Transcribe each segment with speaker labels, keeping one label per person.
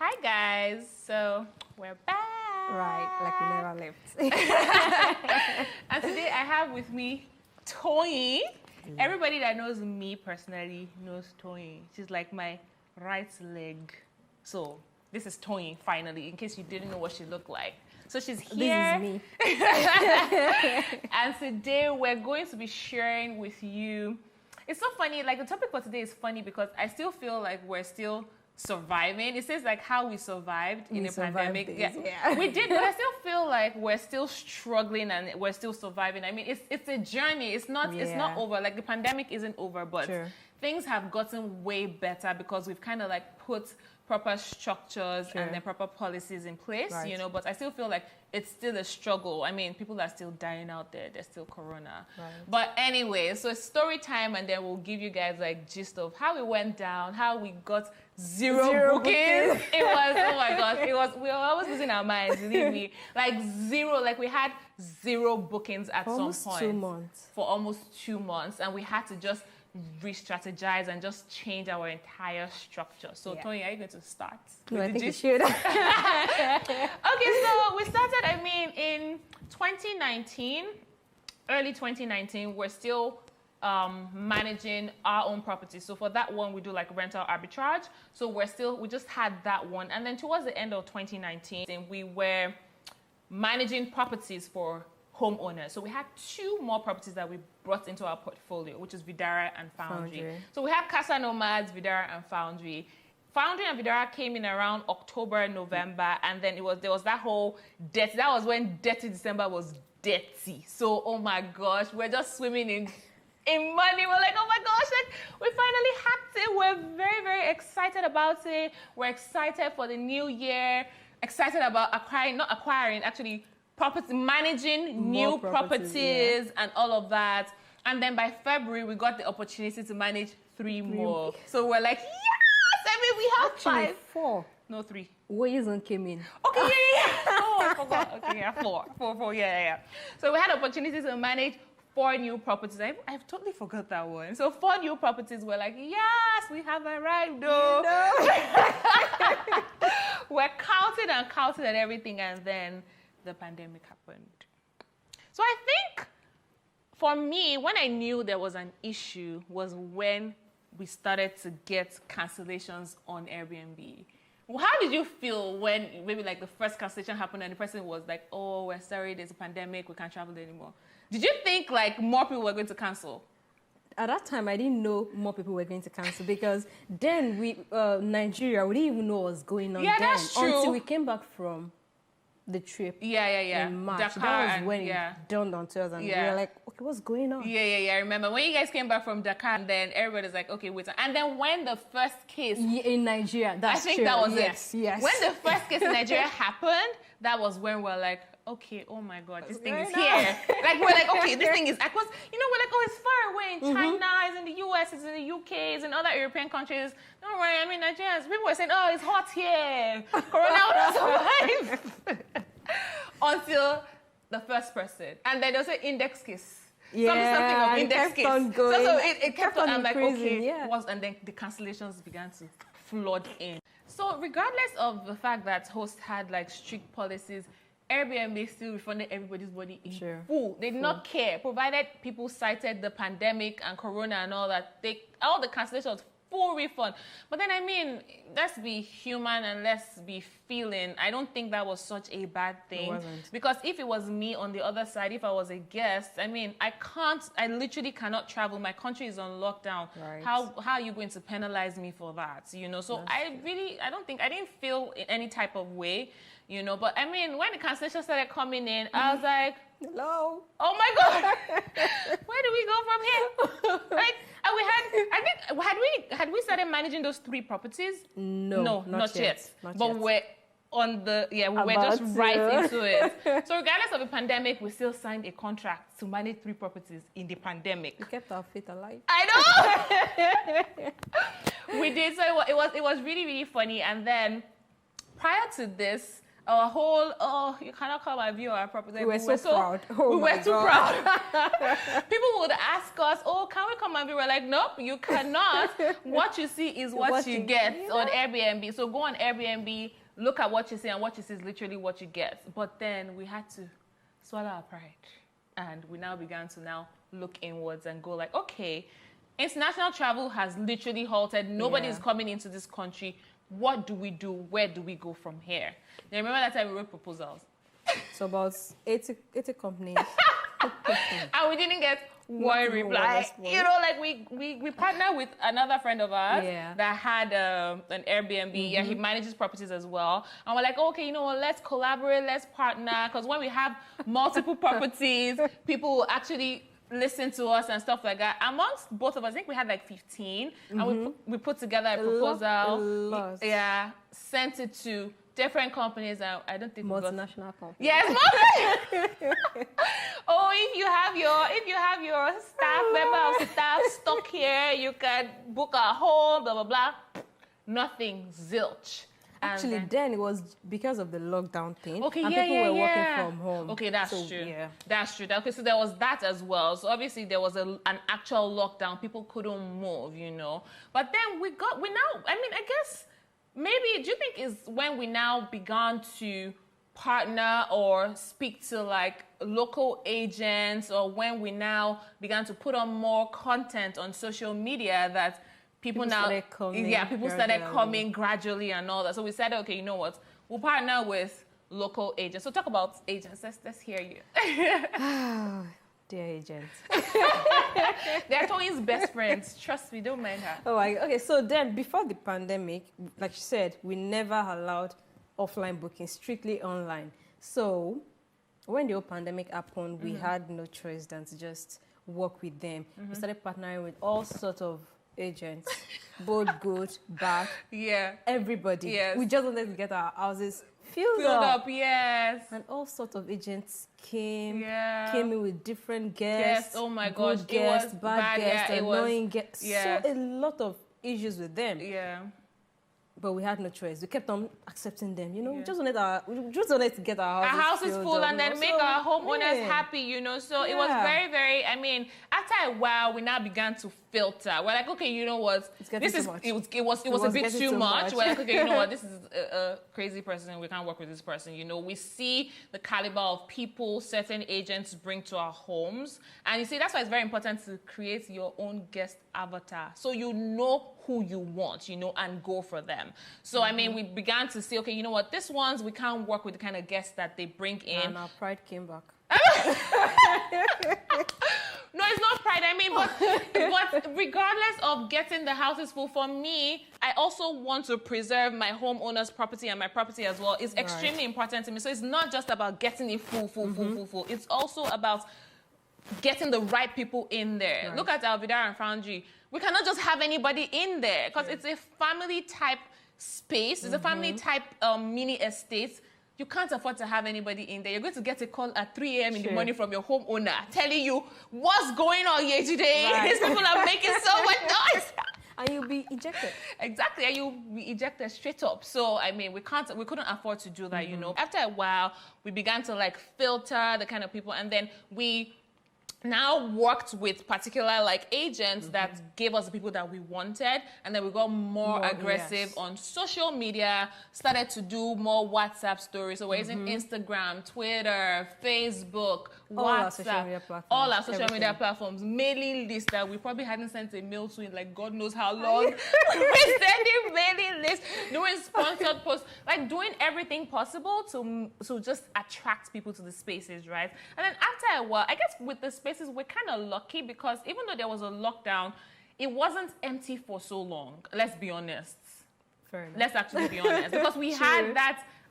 Speaker 1: Hi guys, so we're back.
Speaker 2: Right, like we never left.
Speaker 1: And today I have with me Toyin. Everybody that knows me personally knows Toyin. She's like my right leg. So this is Toyin finally, in case you didn't know what she looked like. So she's here.
Speaker 2: This is me.
Speaker 1: And today we're going to be sharing with you. It's so funny, like the topic for today is funny because I still feel like we're still surviving. It says like how we survived in a pandemic.
Speaker 2: Yeah.
Speaker 1: We did, but I still feel like we're still struggling and we're still surviving. I mean, it's a journey. It's not over. Like the pandemic isn't over, but things have gotten way better because we've kind of like put proper structures and then proper policies in place, you know, but I still feel like it's still a struggle. I mean, people are still dying out there. There's still corona. But anyway, so it's story time, and then we'll give you guys like gist of how it went down, how we got zero bookings. It was, oh my gosh, we were always losing our minds, believe me. Like zero, like we had zero bookings at some point.
Speaker 2: 2 months.
Speaker 1: For almost 2 months, and we had to just re-strategize and just change our entire structure. So, Tony, are you going to start?
Speaker 2: No, I think you should.
Speaker 1: Okay, so we started, I mean, in 2019, early 2019, we're still managing our own properties. So for that one, we do like rental arbitrage. So we just had that one. And then towards the end of 2019, we were managing properties for homeowners. So we had 2 more properties that we brought into our portfolio, which is Vidara and Foundry. So we have Casa Nomads, Vidara and Foundry. Foundry and Vidara came in around October, November, and then there was that whole debt. That was when Dirty December was dirty. So, oh my gosh, we're just swimming in money. We're like, oh my gosh, like we finally hacked it. We're very, very excited about it. We're excited for the new year. Excited about managing new properties and all of that. And then by February, we got the opportunity to manage 3 more. So we're like, yes! I mean, we have 5.
Speaker 2: 4.
Speaker 1: No, 3.
Speaker 2: Wilson came in.
Speaker 1: Okay, yeah. Oh, I forgot. Okay, yeah, 4, yeah. So we had opportunity to manage 4 new properties. I've totally forgot that one. So 4 new properties. We're like, yes, we have arrived, though. We're counting and everything, and then the pandemic happened. So I think for me, when I knew there was an issue was when we started to get cancellations on Airbnb. How did you feel when maybe like the first cancellation happened and the person was like, oh, we're sorry, there's a pandemic, we can't travel anymore? Did you think like more people were going to cancel?
Speaker 2: At that time, I didn't know more people were going to cancel because then Nigeria, we didn't even know what was going on
Speaker 1: that's true.
Speaker 2: Until we came back from the trip in March.
Speaker 1: Dakar,
Speaker 2: that was when it dawned on us, and we were like, okay, what's going on?
Speaker 1: I remember when you guys came back from Dakar, and then everybody's like, okay, wait. And then when the first case
Speaker 2: in Nigeria,
Speaker 1: I think that was it.
Speaker 2: Yes.
Speaker 1: When the first case in Nigeria happened, that was when we're like, okay, oh my God, this thing is here. Like, we're like, okay, this thing is, because, you know, we're like, oh, it's far away in China, it's in the US, it's in the UK, it's in other European countries. Don't worry, I mean, Nigerians, people were saying, oh, it's hot here. Corona will survive. Until the first person. And then there was an index case. Something of index case. So it kept on. I'm like, okay, and then the cancellations began to flood in. So regardless of the fact that hosts had like strict policies, Airbnb still refunded everybody's money in full. They did not care, provided people cited the pandemic and corona and all that. All the cancellations, full refund. But then, I mean, let's be human and let's be feeling. I don't think that was such a bad thing. It wasn't. Because if it was me on the other side, if I was a guest, I mean, I literally cannot travel. My country is on lockdown. Right. How are you going to penalize me for that? You know, so I didn't feel in any type of way, you know. But I mean, when the cancellation started coming in, I was like,
Speaker 2: hello.
Speaker 1: Oh my God. Where do we go from here? Like, had we started managing those 3 properties?
Speaker 2: No, not yet.
Speaker 1: But we're on we're just right into it. So regardless of the pandemic, we still signed a contract to manage 3 properties in the pandemic.
Speaker 2: We kept our faith alive.
Speaker 1: I know. We did. So it was really, really funny. And then prior to this, our whole, oh, you cannot come and view our property.
Speaker 2: We were so proud. Oh
Speaker 1: we
Speaker 2: my
Speaker 1: were too
Speaker 2: God.
Speaker 1: proud. People would ask us, oh, can we come and view? We're like, nope, you cannot. What you see is what you get on Airbnb. So go on Airbnb, look at what you see, and what you see is literally what you get. But then we had to swallow our pride. And we now began to now look inwards and go like, okay, international travel has literally halted. Nobody is coming into this country. What do we do? Where do we go from here? Now, remember that time we wrote proposals?
Speaker 2: So about 80 companies.
Speaker 1: And we didn't get one reply. You know, like we partnered with another friend of ours that had an Airbnb. Yeah, he manages properties as well. And we're like, okay, you know what, let's collaborate, let's partner. Because when we have multiple properties, people will actually listen to us and stuff like that. Amongst both of us, I think we had like 15. And we put together a proposal. Yeah, sent it to different companies. I don't think
Speaker 2: multinational companies.
Speaker 1: Yes, oh, if you have your staff member of staff stuck here, you can book a home, blah blah blah. Nothing, zilch.
Speaker 2: Actually, then it was because of the lockdown thing.
Speaker 1: Okay,
Speaker 2: and people were working from home.
Speaker 1: Okay, that's true. Yeah. That's true. Okay, so there was that as well. So obviously there was an actual lockdown. People couldn't move, you know. But then we now, I mean, I guess maybe, do you think is when we now began to partner or speak to like local agents, or when we now began to put on more content on social media that people now started coming gradually and all that. So we said, okay, you know what? We'll partner with local agents. So talk about agents. Let's hear you.
Speaker 2: Dear agents.
Speaker 1: They're Tony's best friends. Trust me, don't mind her.
Speaker 2: Oh, okay. So then, before the pandemic, like you said, we never allowed offline booking, strictly online. So when the whole pandemic happened, we had no choice than to just work with them. We started partnering with all sorts of agents, both good, bad, everybody. Yes. We just wanted to get our houses filled up.
Speaker 1: Yes.
Speaker 2: And all sorts of agents came in with different guests.
Speaker 1: Oh my gosh,
Speaker 2: good guests, bad guests, annoying guests. So a lot of issues with them.
Speaker 1: Yeah.
Speaker 2: But we had no choice. We kept on accepting them. You know, we just wanted to get our
Speaker 1: houses full and then make our homeowners happy, you know. So it was very, very, I mean, after a while, we now began to filter. We're like, okay, you know what? It was a bit too much. We're like, okay, you know what? This is a crazy person. We can't work with this person. You know, we see the caliber of people certain agents bring to our homes. And you see, that's why it's very important to create your own guest avatar. So you know who you want, you know, and go for them. So, I mean, we began to see, okay, you know what? These ones, we can't work with the kind of guests that they bring in.
Speaker 2: And our pride came back.
Speaker 1: No, it's not pride. I mean, but regardless of getting the houses full, for me, I also want to preserve my homeowner's property and my property as well. It's extremely important to me. So it's not just about getting it full. It's also about getting the right people in there. Right. Look at Alvidar and Foundry. We cannot just have anybody in there because it's a family type space. It's a family type mini estate. You can't afford to have anybody in there. You're going to get a call at 3 a.m. in the morning from your homeowner telling you what's going on here today. Right. These people are making so much noise.
Speaker 2: And you'll be ejected.
Speaker 1: Exactly, and you'll be ejected straight up. So, I mean, we couldn't afford to do that, you know. After a while, we began to like filter the kind of people, and then we now worked with particular like agents that gave us the people that we wanted, and then we got more aggressive on social media, started to do more WhatsApp stories. So we're using Instagram, Twitter, Facebook, WhatsApp, all our social media platforms, mailing lists that we probably hadn't sent a mail to in like God knows how long. We're sending mailing lists, doing sponsored posts, like doing everything possible to just attract people to the spaces, right? And then after a while, I guess with the spaces, we're kind of lucky because even though there was a lockdown, it wasn't empty for so long. Let's be honest.
Speaker 2: Fair enough.
Speaker 1: Let's actually be honest. Because we had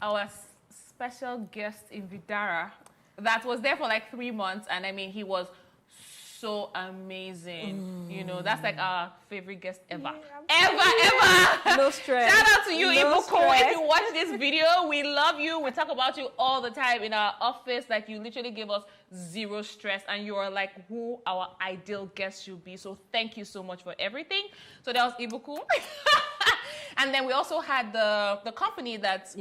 Speaker 1: our special guest in Vidara that was there for like 3 months. And I mean, he was so amazing. You know, that's like our favorite guest ever. Ever.
Speaker 2: No stress.
Speaker 1: Shout out to you, Ibuko. If you watch this video, we love you. We talk about you all the time in our office. Like, you literally give us zero stress, and you are like who our ideal guest should be. So thank you so much for everything. So that was Ibuku. And then we also had the company that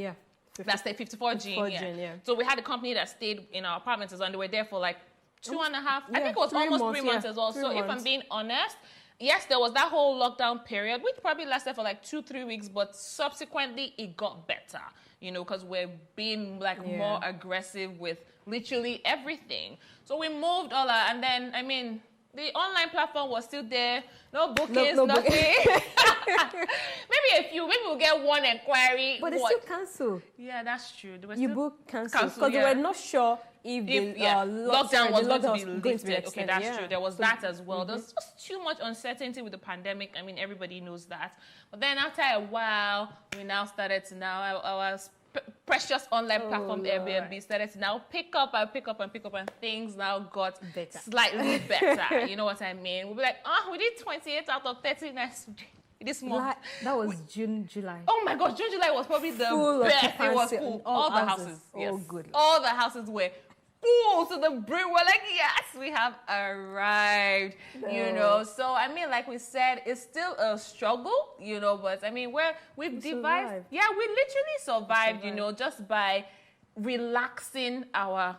Speaker 1: That stayed 54 Gene, yeah. So we had a company that stayed in our apartments and they were there for like 2.5, I think it was almost 3 months as well. So if I'm being honest, yes, there was that whole lockdown period, which probably lasted for like 2-3 weeks, but subsequently it got better, you know, because we're being like more aggressive with literally everything. So we moved all that, and then, I mean, the online platform was still there. No bookings, nothing. Maybe we'll get one inquiry.
Speaker 2: But they still cancel.
Speaker 1: Yeah, that's true.
Speaker 2: You book cancel because they were not sure if the
Speaker 1: lockdown was going to be lifted. Okay, that's true. There was
Speaker 2: so,
Speaker 1: that as well. There's just too much uncertainty with the pandemic. I mean, everybody knows that. But then after a while, we now started to our precious online platform Airbnb started to now pick up, and things now got slightly better. You know what I mean? We'll be like, we did 28 out of 30 this month.
Speaker 2: That was June, July.
Speaker 1: Oh my gosh, June, July was probably the best. It was full. All the houses. Yes.
Speaker 2: Good.
Speaker 1: All the houses were full to the brim. We're like, yes, we have arrived. You know, so I mean, like we said, it's still a struggle, you know, but I mean, we've devised, we literally survived, you know, just by relaxing our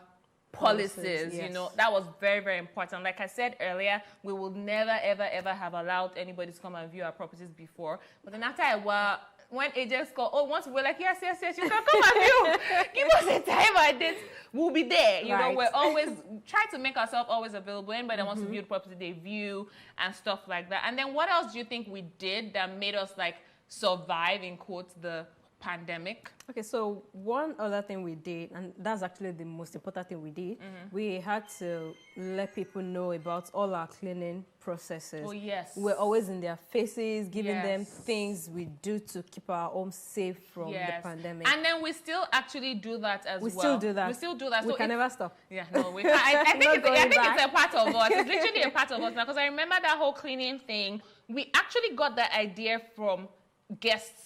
Speaker 1: policies, you know. That was very, very important. Like I said earlier, we will never, ever, ever have allowed anybody to come and view our properties before. But then after a while, when agents call, once we're like, yes, you can come and view. Give us a time and date. We'll be there. You know, we're always try to make ourselves always available. Anybody that wants to view the property, they view and stuff like that. And then what else do you think we did that made us like survive, in quotes, the pandemic?
Speaker 2: Okay, so one other thing we did, and that's actually the most important thing we did, we had to let people know about all our cleaning processes.
Speaker 1: Oh, yes.
Speaker 2: We're always in their faces, giving them things we do to keep our home safe from the pandemic.
Speaker 1: And then we still actually do that as well.
Speaker 2: We still do that.
Speaker 1: We still do that.
Speaker 2: We can never stop.
Speaker 1: Yeah, no, we can't. I think it's a part of us. It's literally a part of us now, because I remember that whole cleaning thing. We actually got that idea from guests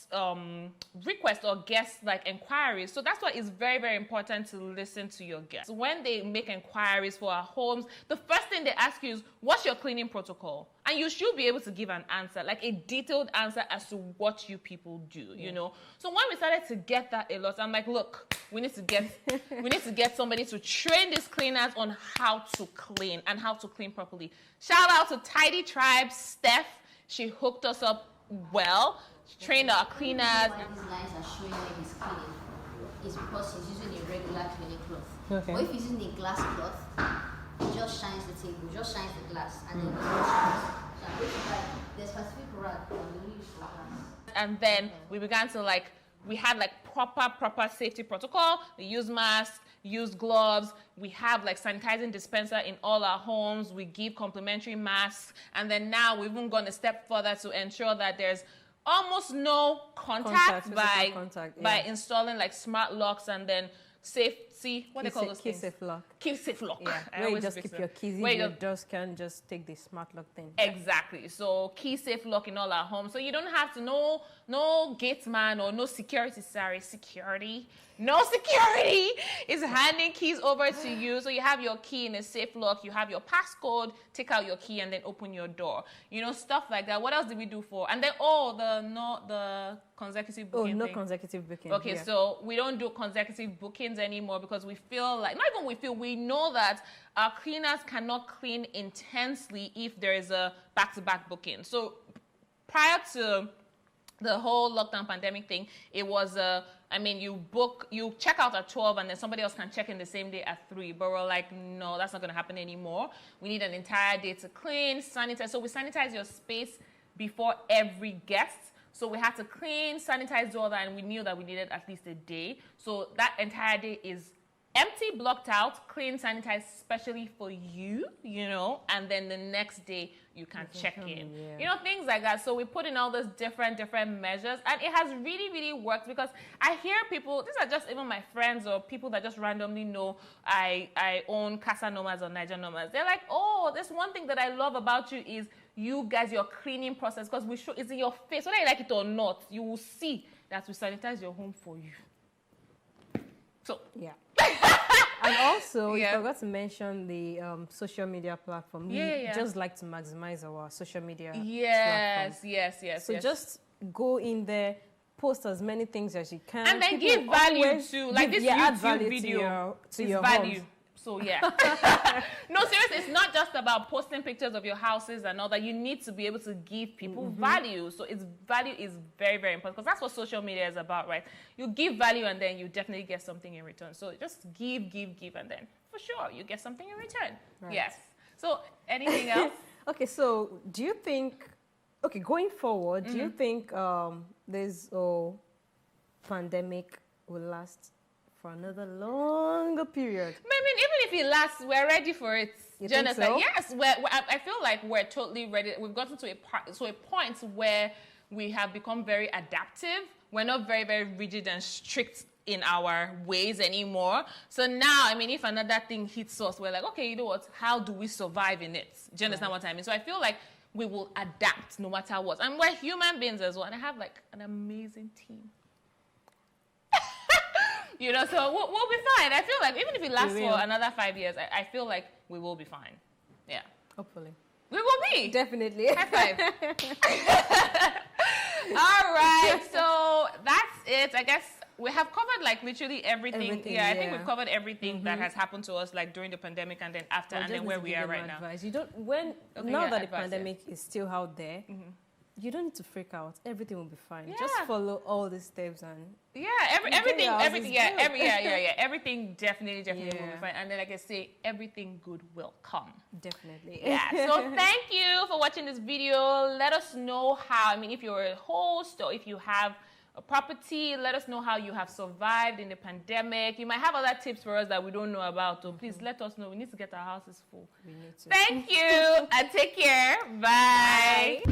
Speaker 1: requests or guests like inquiries. So that's why it's very, very important to listen to your guests. When they make inquiries for our homes, the first thing they ask you is, what's your cleaning protocol? And you should be able to give an answer, like a detailed answer as to what you people do, you know. So when we started to get that a lot, I'm like, look, we need to get somebody to train these cleaners on how to clean and how to clean properly. Shout out to Tidy Tribe, Steph. She hooked us up well. Train our cleaners.
Speaker 3: Why these lines are showing when he's cleaning is because he's using a regular cleaning cloth. Okay. Or if he's using a glass cloth, he just shines the table, just shines the glass, and then he washes. So there's specific rag that we use for glass.
Speaker 1: And then we began to we had proper safety protocol. We use masks, use gloves. We have sanitizing dispenser in all our homes. We give complimentary masks. And then now we've even gone a step further to ensure that there's almost no contact by installing smart locks and then safety. What do they call those things?
Speaker 2: Key safe lock.
Speaker 1: Key safe lock.
Speaker 2: Yeah. Where you just keep your keys in, your doors can just take the smart lock thing.
Speaker 1: Exactly. So key safe lock in all our homes. So you don't have to no gate man or no security. No security is handing keys over to you. So you have your key in a safe lock. You have your passcode. Take out your key and then open your door. You know, stuff like that. What else did we do for? And then the consecutive booking.
Speaker 2: No consecutive booking.
Speaker 1: Okay, so we don't do consecutive bookings anymore because we feel we know that our cleaners cannot clean intensely if there is a back-to-back booking. So prior to the whole lockdown pandemic thing, it was you check out at 12 and then somebody else can check in the same day at 3. But we're like, no, that's not going to happen anymore. We need an entire day to clean, sanitize. So we sanitize your space before every guest. So we had to clean, sanitize, do all that, and we knew that we needed at least a day. So that entire day is empty, blocked out, clean, sanitized, especially for you, you know, and then the next day you can check in. Yeah. You know, things like that. So we put in all those different measures, and it has really, really worked because I hear people, these are just even my friends or people that just randomly know I own Casa Nomads or Niger Nomads. They're like, oh, this one thing that I love about you is you guys, your cleaning process, because we show it's in your face. Whether you like it or not, you will see that we sanitize your home for you. So,
Speaker 2: yeah. And also, we forgot to mention the social media platform. We just like to maximize our social media platform.
Speaker 1: Yes.
Speaker 2: So just go in there, post as many things as you can.
Speaker 1: And then give value to, like this YouTube video
Speaker 2: to your
Speaker 1: value.
Speaker 2: homes.
Speaker 1: So yeah. No, seriously, it's not just about posting pictures of your houses and all that. You need to be able to give people value. So value is very, very important, because that's what social media is about, right? You give value and then you definitely get something in return. So just give, and then for sure you get something in return. Right. Yes. So anything else?
Speaker 2: Okay, so do you think, going forward, do you think this pandemic will last for another longer period?
Speaker 1: I mean, even if it lasts, we're ready for it.
Speaker 2: You think so?
Speaker 1: Yes, I feel like we're totally ready. We've gotten to a point where we have become very adaptive. We're not very, very rigid and strict in our ways anymore. So now, I mean, if another thing hits us, we're like, okay, you know what? How do we survive in it? Do you understand what I mean? So I feel like we will adapt no matter what. And we're human beings as well. And I have like an amazing team. You know, so we'll be fine. I feel like even if it lasts for another 5 years, I feel like we will be fine. Yeah.
Speaker 2: Hopefully.
Speaker 1: We will be.
Speaker 2: Definitely.
Speaker 1: High five. All right. So that's it. I guess we have covered like literally everything. I think we've covered everything that has happened to us like during the pandemic and then after and then where we are right now.
Speaker 2: You don't now that the pandemic is still out there. You don't need to freak out. Everything will be fine.
Speaker 1: Yeah.
Speaker 2: Just follow all the steps and
Speaker 1: everything definitely will be fine. And then like I say, everything good will come.
Speaker 2: Definitely.
Speaker 1: Yeah. So thank you for watching this video. Let us know how, I mean, if you're a host or if you have a property, let us know how you have survived in the pandemic. You might have other tips for us that we don't know about. So please let us know. We need to get our houses full.
Speaker 2: We need to.
Speaker 1: Thank you and take care. Bye.